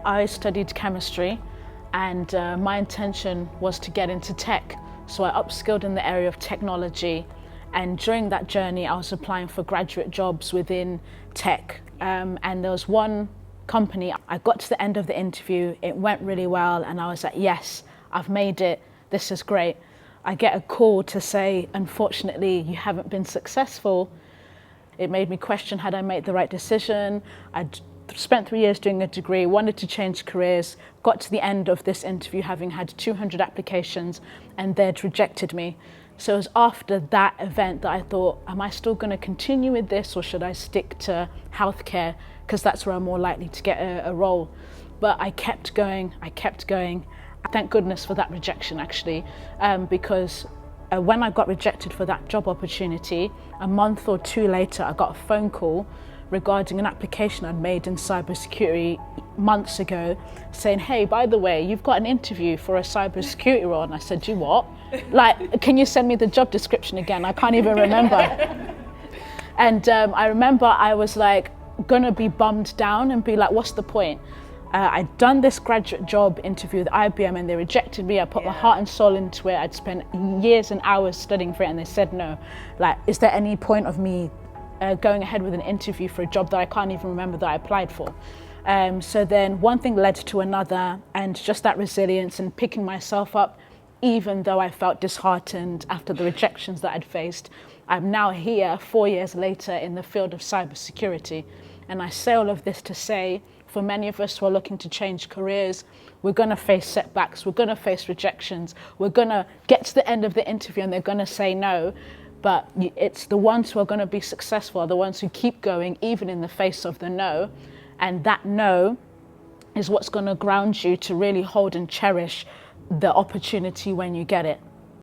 I studied chemistry, and my intention was to get into tech. So I upskilled in the area of technology, and during that journey I was applying for graduate jobs within tech, and there was one company. I got to the end of the interview, it went really well, and I was like, yes, I've made it, this is great. I get a call to say, unfortunately, you haven't been successful. It made me question, had I made the right decision? I'd spent 3 years doing a degree, wanted to change careers, got to the end of this interview having had 200 applications, and they'd rejected me. So it was after that event that I thought, am I still going to continue with this, or should I stick to healthcare, because that's where I'm more likely to get a role? But I kept going. Thank goodness for that rejection, actually, because when I got rejected for that job opportunity, a month or two later I got a phone call regarding an application I'd made in cybersecurity months ago, saying, hey, by the way, you've got an interview for a cybersecurity role. And I said, you what? Like, can you send me the job description again? I can't even remember. And I remember I was like gonna be bummed down and be like, what's the point? I'd done this graduate job interview with IBM and they rejected me. I put my heart and soul into it. I'd spent years and hours studying for it and they said no. Like, is there any point of me going ahead with an interview for a job that I can't even remember that I applied for? So then one thing led to another, and just that resilience and picking myself up, even though I felt disheartened after the rejections that I'd faced. I'm now here 4 years later in the field of cybersecurity. And I say all of this to say, for many of us who are looking to change careers, we're going to face setbacks, we're going to face rejections, we're going to get to the end of the interview and they're going to say no. But it's the ones who are going to be successful are the ones who keep going even in the face of the no. And that no is what's going to ground you to really hold and cherish the opportunity when you get it.